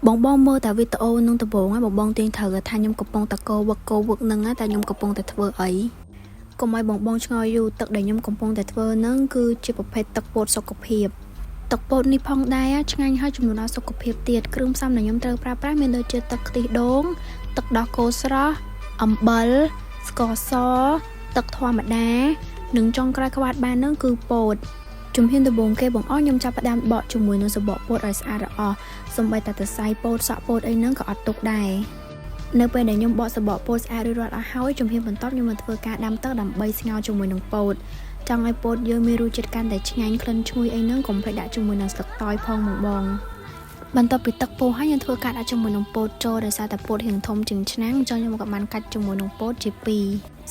បងបងមើលតាវីដេអូនឹងដំបូងបងបងទាញត្រូវថាខ្ញុំកំពុងតកោវឹកនឹងតែខ្ញុំកំពុងតែធ្វើអីកុំឲ្យបងបងឆ្ងល់យូរទឹកដែលខ្ញុំកំពុងតែធ្វើនឹងគឺជាប្រភេទទឹកពោតសុខភាពទឹកពោតនេះផងដែរឆ្ងាញ់ហើយចំនួនដល់សុខភាពទៀតគ្រឿងផ្សំដែលខ្ញុំត្រូវប្រើប្រាស់មានដូចជាទឹកខ្ទិះដូងទឹកដោះគោស្រស់អំបិលស្ករសទឹកធម្មតានិងចុងក្រោយក្បាត់បាននឹងគឺពោតជំហានដំបូងគេបងអស់ខ្ញុំចាប់ផ្ដើមបកជាមួយនឹងសំបកពោតឲ្យស្អាតល្អសូម្បីតែសរសៃពោតសក់ពោតអីហ្នឹងក៏អត់ទុកដែរនៅពេលដែលខ្ញុំបកសំបកពោតស្អាតរួចរាល់អស់ហើយជំហានបន្ទាប់ខ្ញុំនឹងធ្វើការដាំទឹកដើម្បីស្ងោរជាមួយនឹងពោតចង់ឲ្យពោតយើងមានរសជាតិកាន់តែឆ្ងាញ់ក្លិនឈ្ងុយអីហ្នឹងកុំភ្លេចដាក់ជាមួយនឹងស្លឹកតើយផងបងបន្ទាប់ពីទឹកពុះហើយខ្ញុំធ្វើការដាក់ជាមួយនឹងពោតចូលដោយសារតែពោតរាងធំជាងឆ្នាំងអញ្ចឹងខ្ញុំក៏បានកាច់ជាមួយនឹងពោតជាពីរ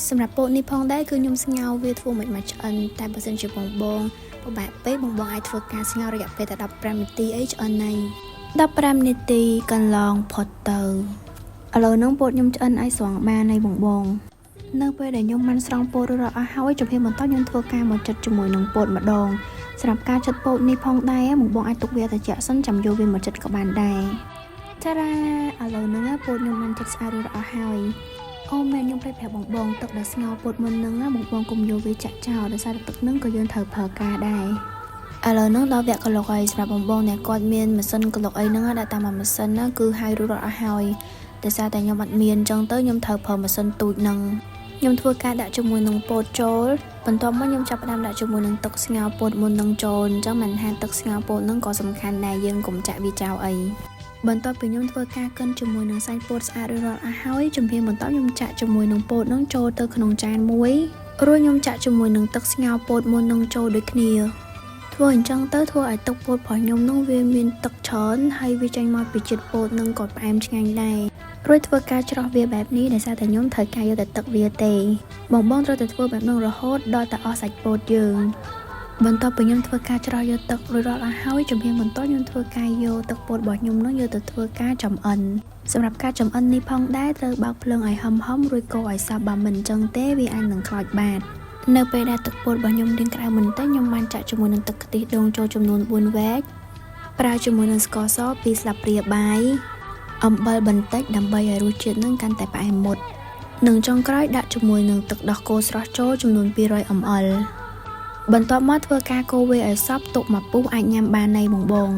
សម្រាប់ពោតនេះផងដែរគឺខ្ញុំស្ងោរវាធ្វើមិនឆ្អិនតែបើសិនជាបងពិបាកពេកបងអាចធ្វើការស្ងោររយៈពេលតែ15នាទីអីឆ្អិនហើយ15នាទីកន្លងផុតទៅឥឡូវហ្នឹងពោតខ្ញុំឆ្អិនឲ្យស្រង់បានហើយបងនៅពេលដែលខ្ញុំបានស្រង់ពោតរួចរាល់អស់ហើយជំហានបន្ទាប់ខ្ញុំធ្វើការមកចិតជាមួយនឹងពោតម្ដងសម្រាប់ការចិតពោតនេះផងដែរបងអាចទុកវាត្រជាក់សិនចាំយកវាមកចិតក៏បានដែរចារ៉ាឥឡូវហ្នឹងពោតខ្ញុំបានចិតស្អាតរួចរាល់អស់ហើយអូមែនខ្ញុំប្រាប់បងទឹកដែលស្ងោរពោតមុនហ្នឹងបងកុំយកវាចាក់ចោលដោយសារទឹកហ្នឹងក៏យើងត្រូវប្រើការដែរឥឡូវហ្នឹងដល់វគ្គក្លុកហើយសម្រាប់បងអ្នកគាត់មានម៉ាស៊ីនក្លុកអីហ្នឹងដាក់តាមម៉ាស៊ីនគឺហើយរួចរាល់អស់ហើយដោយសារតែខ្ញុំអត់មានអញ្ចឹងទៅខ្ញុំត្រូវប្រើម៉ាស៊ីនទូចហ្នឹងខ្ញុំធ្វើការដាក់ជាមួយនឹងពោតចូលបន្ទាប់មកខ្ញុំចាប់ផ្ដើមដាក់ជាមួយនឹងទឹកស្ងោរពោតមុននឹងចូលអញ្ចឹងមិនថាទឹកស្ងោរពោតហ្នឹងក៏សំខាន់ដែរយើងកុំចាក់វាចោលអីបន្ទាប់ពីខ្ញុំធ្វើការកិនជាមួយនឹងសាច់ពោតស្អាតរួចរាល់អស់ហើយជំហានបន្ទាប់ខ្ញុំចាក់ជាមួយនឹងពោតហ្នឹងចូលទៅក្នុងចានមួយរួចខ្ញុំចាក់ជាមួយនឹងទឹកស្ងោរពោតមុននឹងចូលដូចគ្នាធ្វើអញ្ចឹងទៅធ្វើឲ្យទឹកពោតរបស់ខ្ញុំហ្នឹងវាមានទឹកច្រើនហើយវាចេញមកពីជាតិពោតហ្នឹងក៏ផ្អែមឆ្ងាញ់ដែររួចធ្វើការច្រោះវាបែបនេះដោយសារតែខ្ញុំត្រូវការយកតែទឹកវាទេបងត្រូវតែធ្វើបែបហ្នឹងរហូតដល់តែអស់សាច់ពោតយើងបន្ទាប់ពីខ្ញុំធ្វើការច្រោះយកទឹករួចរាល់អស់ហើយជំហានបន្ទាប់ខ្ញុំធ្វើការយកទឹកពោតរបស់ខ្ញុំនោះយកទៅធ្វើការចម្អិនសម្រាប់ការចម្អិននេះផងដែរត្រូវបើកភ្លើងឲ្យហឹមរួចកូរឲ្យសព្វបើមិនអញ្ចឹងទេវាអាចនឹងខ្លោចបាតនៅពេលដែលទឹកពោតរបស់ខ្ញុំរៀងក្តៅបន្តិចខ្ញុំបានចាក់ជាមួយនឹងទឹកខ្ទិះដូងចូលចំនួន4វែកប្រើជាមួយនឹងស្ករស2ស្លាបព្រាបាយអំបិលបន្តិចដើម្បីឲ្យរសជាតិនឹងកាន់តែផ្អែមមុតនិងចុងក្រោយដាក់ជាមួយនឹងទឹកដោះគោស្រស់ចូលចំនួន200 mlបន្ទាប់មកធ្វើការកូរវាឲ្យសព្វទុកមកពុះអាចញ៉ាំបានហើយបង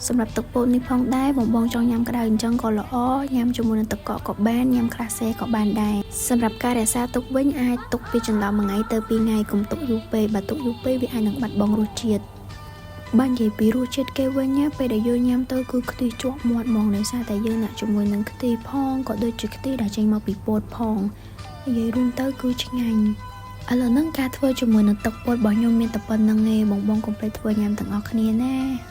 សម្រាប់ទឹកពោតនេះផងដែរបងចង់ញ៉ាំក្តៅអញ្ចឹងក៏ល្អញ៉ាំជាមួយនឹងទឹកកកក៏បានញ៉ាំក្រាសេក៏បានដែរសម្រាប់ការរក្សាទុកវិញអាចទុកពីចន្លោះ1ថ្ងៃទៅ2ថ្ងៃកុំទុកយូរពេកបើទុកយូរពេកវាអាចនឹងបាត់បង់រសជាតិបើនិយាយពីរសជាតិគេវិញពេលដែលយើងញ៉ាំទៅគឺខ្ទិះជាប់មាត់ហ្មងដោយសារតែយើងដាក់ជាមួយនឹងខ្ទិះផងក៏ដូចជាខ្ទិះដែលចេញមកពីពោតផងនិយាយរួមទៅគឺឆ្ងាញ់ឥឡូវហ្នឹងការធ្វើជាមួយនឹងទឹកពោតរបស់ខ្ញុំមានតែប៉ុណ្្នឹងឯងបងកុំភ្លេចធ្វើញ៉ាំទាំងអស់គ្នាណា